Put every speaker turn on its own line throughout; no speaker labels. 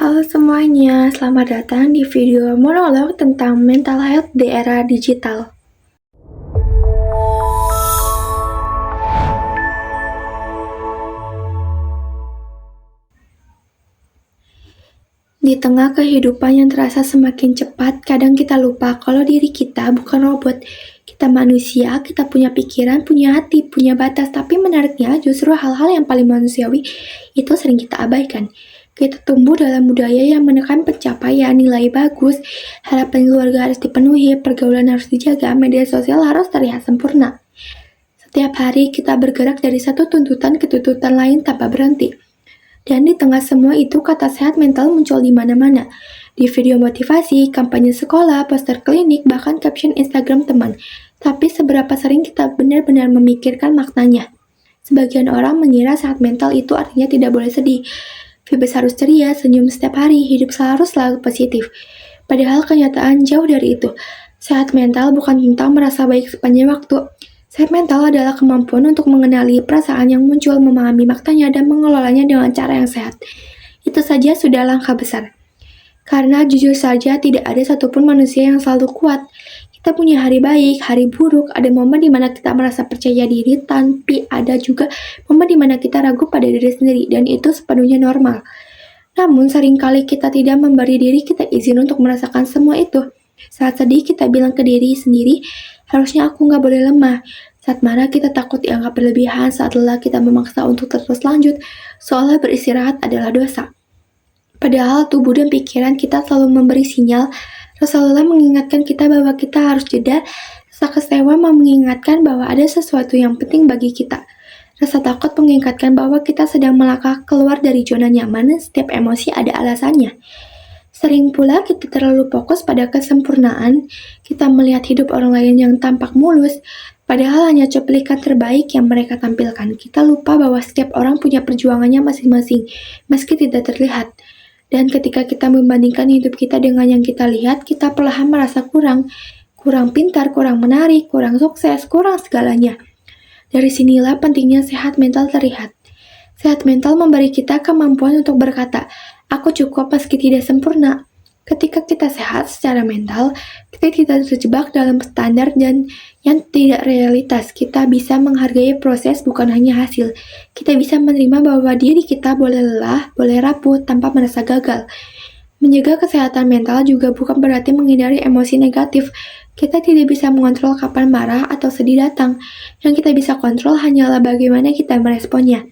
Halo semuanya, selamat datang di video monolog tentang mental health di era digital. Di tengah kehidupan yang terasa semakin cepat, kadang kita lupa kalau diri kita bukan robot. Kita manusia, kita punya pikiran, punya hati, punya batas, tapi menariknya justru hal-hal yang paling manusiawi itu sering kita abaikan. Kita tumbuh dalam budaya yang menekan pencapaian, nilai bagus, harapan keluarga harus dipenuhi, pergaulan harus dijaga, media sosial harus terlihat sempurna. Setiap hari kita bergerak dari satu tuntutan ke tuntutan lain tanpa berhenti. Dan di tengah semua itu, kata sehat mental muncul di mana-mana. Di video motivasi, kampanye sekolah, poster klinik, bahkan caption Instagram teman. Tapi seberapa sering kita benar-benar memikirkan maknanya? Sebagian orang mengira sehat mental itu artinya tidak boleh sedih. Vibes harus ceria, senyum setiap hari, hidup harus selalu positif. Padahal kenyataan jauh dari itu. Sehat mental bukan tentang merasa baik sepanjang waktu. Sehat mental adalah kemampuan untuk mengenali perasaan yang muncul, memahami maknanya, dan mengelolanya dengan cara yang sehat. Itu saja sudah langkah besar. Karena jujur saja tidak ada satupun manusia yang selalu kuat. Kita punya hari baik, hari buruk, ada momen di mana kita merasa percaya diri, tapi ada juga momen di mana kita ragu pada diri sendiri, dan itu sepenuhnya normal. Namun seringkali kita tidak memberi diri kita izin untuk merasakan semua itu. Saat sedih kita bilang ke diri sendiri, harusnya aku nggak boleh lemah. Saat marah kita takut dianggap berlebihan, saat lelah kita memaksa untuk terus lanjut, seolah beristirahat adalah dosa. Padahal tubuh dan pikiran kita selalu memberi sinyal, rasa lelah mengingatkan kita bahwa kita harus jeda, rasa kecewa mengingatkan bahwa ada sesuatu yang penting bagi kita. Rasa takut mengingatkan bahwa kita sedang melangkah keluar dari zona nyaman, setiap emosi ada alasannya. Sering pula kita terlalu fokus pada kesempurnaan, kita melihat hidup orang lain yang tampak mulus, padahal hanya cuplikan terbaik yang mereka tampilkan. Kita lupa bahwa setiap orang punya perjuangannya masing-masing, meski tidak terlihat. Dan ketika kita membandingkan hidup kita dengan yang kita lihat, kita perlahan merasa kurang pintar, kurang menarik, kurang sukses, kurang segalanya. Dari sinilah pentingnya sehat mental terlihat. Sehat mental memberi kita kemampuan untuk berkata, aku cukup meski tidak sempurna. Ketika kita sehat secara mental, kita tidak terjebak dalam standar dan yang tidak realitas. Kita bisa menghargai proses bukan hanya hasil. Kita bisa menerima bahwa diri kita boleh lelah, boleh rapuh tanpa merasa gagal. Menjaga kesehatan mental juga bukan berarti menghindari emosi negatif. Kita tidak bisa mengontrol kapan marah atau sedih datang. Yang kita bisa kontrol hanyalah bagaimana kita meresponnya.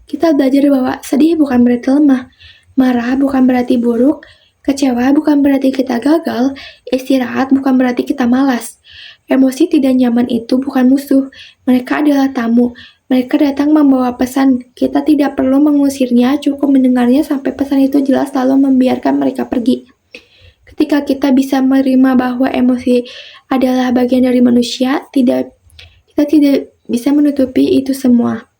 Kita belajar bahwa sedih bukan berarti lemah, marah bukan berarti buruk, kecewa bukan berarti kita gagal, istirahat bukan berarti kita malas. Emosi tidak nyaman itu bukan musuh, mereka adalah tamu. Mereka datang membawa pesan, kita tidak perlu mengusirnya, cukup mendengarnya sampai pesan itu jelas lalu membiarkan mereka pergi. Ketika kita bisa menerima bahwa emosi adalah bagian dari manusia, kita tidak bisa menutupi itu semua.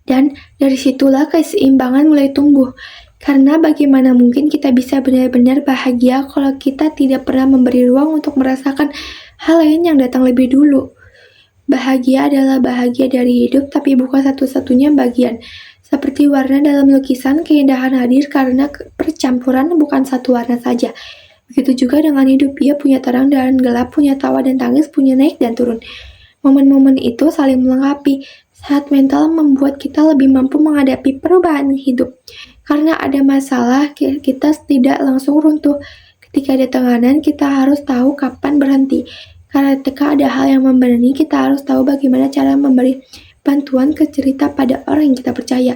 Dan dari situlah keseimbangan mulai tumbuh. Karena bagaimana mungkin kita bisa benar-benar bahagia kalau kita tidak pernah memberi ruang untuk merasakan hal lain yang datang lebih dulu. Bahagia adalah bahagia dari hidup, tapi bukan satu-satunya bagian. Seperti warna dalam lukisan, keindahan hadir karena percampuran bukan satu warna saja. Begitu juga dengan hidup, dia punya terang dan gelap, punya tawa dan tangis, punya naik dan turun. Momen-momen itu saling melengkapi. Sehat mental membuat kita lebih mampu menghadapi perubahan hidup. Karena ada masalah, kita tidak langsung runtuh. Ketika ada tekanan, kita harus tahu kapan berhenti. Karena ketika ada hal yang membebani, kita harus tahu bagaimana cara memberi bantuan ke cerita pada orang yang kita percaya.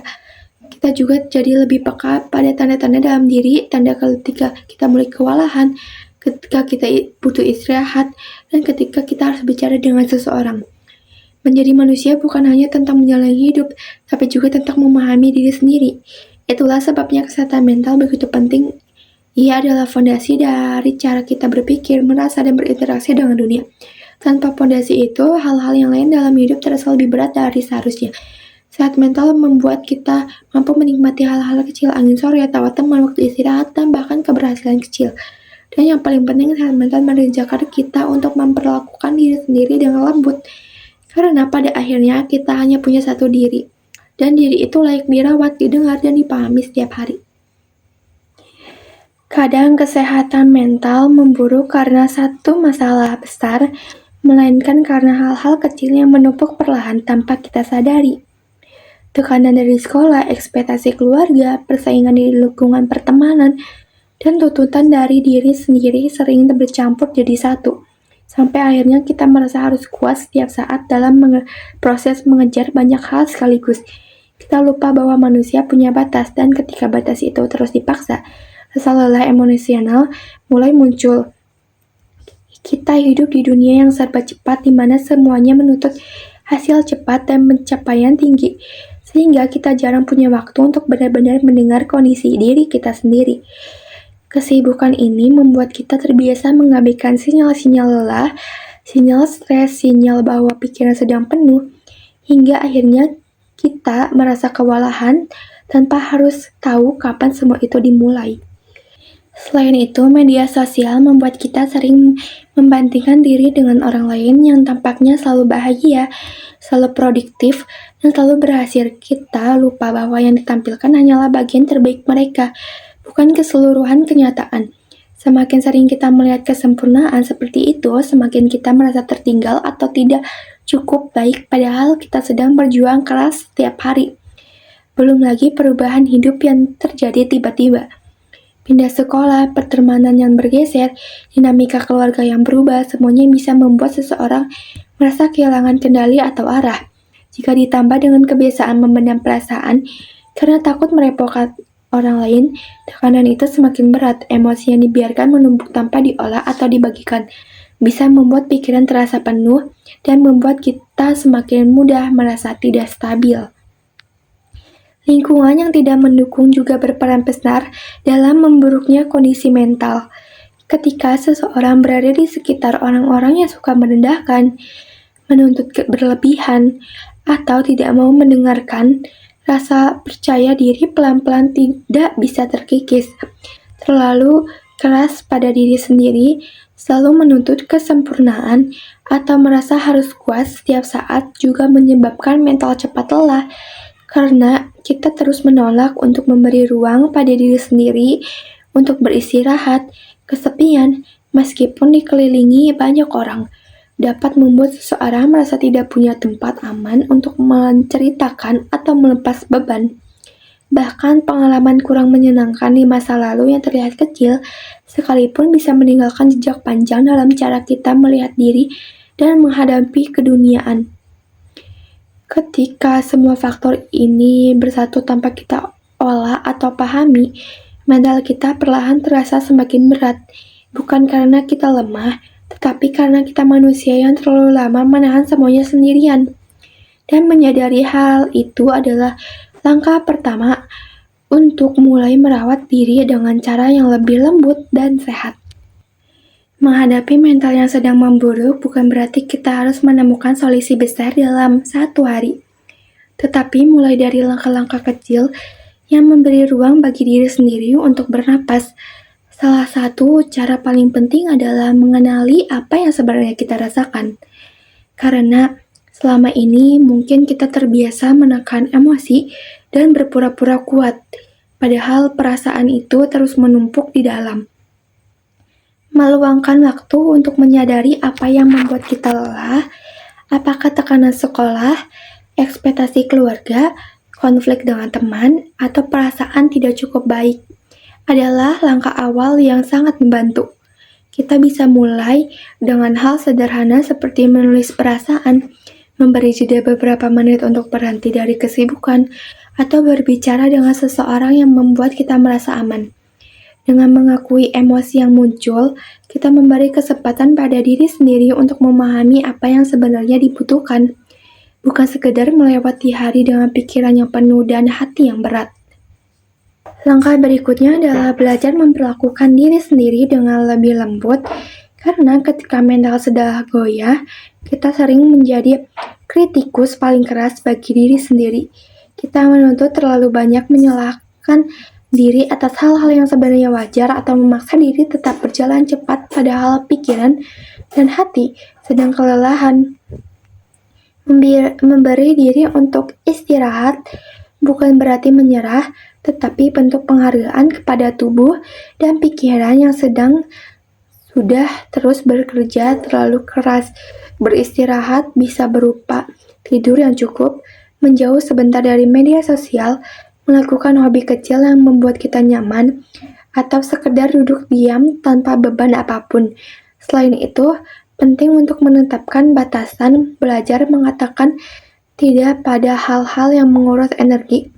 Kita juga jadi lebih peka pada tanda-tanda dalam diri, tanda ketika kita mulai kewalahan, ketika kita butuh istirahat, dan ketika kita harus bicara dengan seseorang. Menjadi manusia bukan hanya tentang menjalani hidup, tapi juga tentang memahami diri sendiri. Itulah sebabnya kesehatan mental begitu penting. Ia adalah fondasi dari cara kita berpikir, merasa, dan berinteraksi dengan dunia. Tanpa fondasi itu, hal-hal yang lain dalam hidup terasa lebih berat dari seharusnya. Sehat mental membuat kita mampu menikmati hal-hal kecil, angin sore, tawa teman, waktu istirahat, dan bahkan keberhasilan kecil. Dan yang paling penting, sehat mental mengajarkan kita untuk memperlakukan diri sendiri dengan lembut. Karena pada akhirnya kita hanya punya satu diri. Dan diri itu layak dirawat, didengar, dan dipahami setiap hari. Kadang kesehatan mental memburuk karena satu masalah besar, melainkan karena hal-hal kecil yang menumpuk perlahan tanpa kita sadari. Tekanan dari sekolah, ekspektasi keluarga, persaingan di lingkungan pertemanan, dan tuntutan dari diri sendiri sering bercampur jadi satu. Sampai akhirnya kita merasa harus kuat setiap saat dalam proses mengejar banyak hal sekaligus. Kita lupa bahwa manusia punya batas, dan ketika batas itu terus dipaksa, rasa lelah emosional mulai muncul. Kita hidup di dunia yang serba cepat, di mana semuanya menuntut hasil cepat dan pencapaian tinggi, sehingga kita jarang punya waktu untuk benar-benar mendengar kondisi diri kita sendiri. Kesibukan ini membuat kita terbiasa mengabaikan sinyal-sinyal lelah, sinyal stres, sinyal bahwa pikiran sedang penuh, hingga akhirnya kita merasa kewalahan tanpa harus tahu kapan semua itu dimulai. Selain itu, media sosial membuat kita sering membandingkan diri dengan orang lain yang tampaknya selalu bahagia, selalu produktif, dan selalu berhasil. Kita lupa bahwa yang ditampilkan hanyalah bagian terbaik mereka, bukan keseluruhan kenyataan. Semakin sering kita melihat kesempurnaan seperti itu, semakin kita merasa tertinggal atau tidak cukup baik, padahal kita sedang berjuang keras setiap hari. Belum lagi perubahan hidup yang terjadi tiba-tiba. Pindah sekolah, pertemanan yang bergeser, dinamika keluarga yang berubah, semuanya bisa membuat seseorang merasa kehilangan kendali atau arah. Jika ditambah dengan kebiasaan memendam perasaan karena takut merepotkan orang lain, tekanan itu semakin berat. Emosi yang dibiarkan menumpuk tanpa diolah atau dibagikan bisa membuat pikiran terasa penuh dan membuat kita semakin mudah merasa tidak stabil. Lingkungan yang tidak mendukung juga berperan besar dalam memburuknya kondisi mental. Ketika seseorang berada di sekitar orang-orang yang suka merendahkan, menuntut berlebihan, atau tidak mau mendengarkan, rasa percaya diri pelan-pelan tidak bisa terkikis. Terlalu keras pada diri sendiri, selalu menuntut kesempurnaan, atau merasa harus kuat setiap saat juga menyebabkan mental cepat lelah, karena kita terus menolak untuk memberi ruang pada diri sendiri untuk beristirahat. Kesepian, meskipun dikelilingi banyak orang, dapat membuat seseorang merasa tidak punya tempat aman untuk menceritakan atau melepas beban. Bahkan pengalaman kurang menyenangkan di masa lalu yang terlihat kecil, sekalipun bisa meninggalkan jejak panjang dalam cara kita melihat diri dan menghadapi keduniaan. Ketika semua faktor ini bersatu tanpa kita olah atau pahami, mental kita perlahan terasa semakin berat. Bukan karena kita lemah, tetapi karena kita manusia yang terlalu lama menahan semuanya sendirian. Dan menyadari hal itu adalah langkah pertama untuk mulai merawat diri dengan cara yang lebih lembut dan sehat. Menghadapi mental yang sedang memburuk bukan berarti kita harus menemukan solusi besar dalam satu hari. Tetapi mulai dari langkah-langkah kecil yang memberi ruang bagi diri sendiri untuk bernapas. Salah satu cara paling penting adalah mengenali apa yang sebenarnya kita rasakan. Karena selama ini mungkin kita terbiasa menekan emosi dan berpura-pura kuat, padahal perasaan itu terus menumpuk di dalam. Meluangkan waktu untuk menyadari apa yang membuat kita lelah, apakah tekanan sekolah, ekspektasi keluarga, konflik dengan teman, atau perasaan tidak cukup baik, adalah langkah awal yang sangat membantu. Kita bisa mulai dengan hal sederhana seperti menulis perasaan, memberi jeda beberapa menit untuk berhenti dari kesibukan, atau berbicara dengan seseorang yang membuat kita merasa aman. Dengan mengakui emosi yang muncul, kita memberi kesempatan pada diri sendiri untuk memahami apa yang sebenarnya dibutuhkan, bukan sekedar melewati hari dengan pikiran yang penuh dan hati yang berat. Langkah berikutnya adalah belajar memperlakukan diri sendiri dengan lebih lembut, karena ketika mental sudah goyah, kita sering menjadi kritikus paling keras bagi diri sendiri. Kita menuntut terlalu banyak, menyalahkan diri atas hal-hal yang sebenarnya wajar, atau memaksa diri tetap berjalan cepat padahal pikiran dan hati sedang kelelahan. Memberi diri untuk istirahat bukan berarti menyerah, tetapi bentuk penghargaan kepada tubuh dan pikiran yang sudah terus bekerja terlalu keras. Beristirahat bisa berupa tidur yang cukup, menjauh sebentar dari media sosial, melakukan hobi kecil yang membuat kita nyaman, atau sekedar duduk diam tanpa beban apapun. Selain itu, penting untuk menetapkan batasan, belajar mengatakan tidak pada hal-hal yang menguras energi,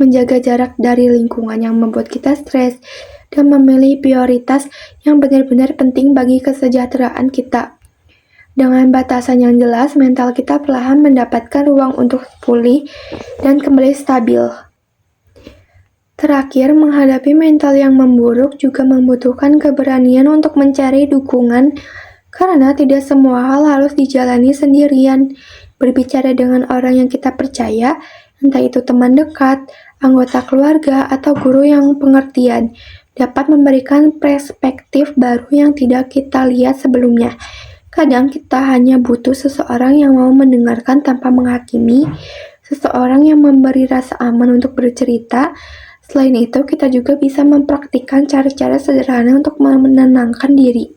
menjaga jarak dari lingkungan yang membuat kita stres, dan memilih prioritas yang benar-benar penting bagi kesejahteraan kita. Dengan batasan yang jelas, mental kita perlahan mendapatkan ruang untuk pulih dan kembali stabil. Terakhir, menghadapi mental yang memburuk juga membutuhkan keberanian untuk mencari dukungan, karena tidak semua hal harus dijalani sendirian. Berbicara dengan orang yang kita percaya, entah itu teman dekat, anggota keluarga, atau guru yang pengertian, dapat memberikan perspektif baru yang tidak kita lihat sebelumnya. Kadang kita hanya butuh seseorang yang mau mendengarkan tanpa menghakimi, seseorang yang memberi rasa aman untuk bercerita. Selain itu, kita juga bisa mempraktikkan cara-cara sederhana untuk menenangkan diri,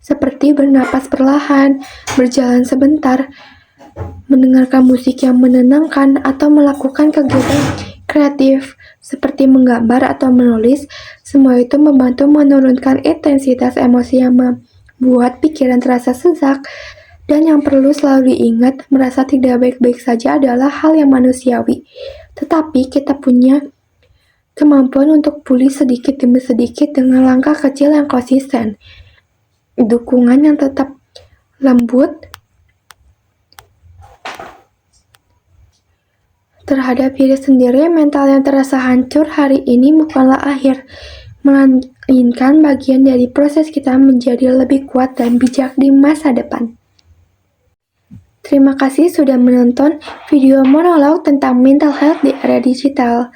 seperti bernapas perlahan, berjalan sebentar, mendengarkan musik yang menenangkan, atau melakukan kegiatan kreatif seperti menggambar atau menulis. Semua itu membantu menurunkan intensitas emosi yang membuat pikiran terasa sesak. Dan yang perlu selalu diingat, merasa tidak baik-baik saja adalah hal yang manusiawi. Tetapi kita punya kemampuan untuk pulih sedikit demi sedikit dengan langkah kecil yang konsisten. Dukungan yang tetap lembut terhadap diri sendiri. Mental yang terasa hancur hari ini bukanlah akhir, melainkan bagian dari proses kita menjadi lebih kuat dan bijak di masa depan. Terima kasih sudah menonton video monolog tentang mental health di era digital.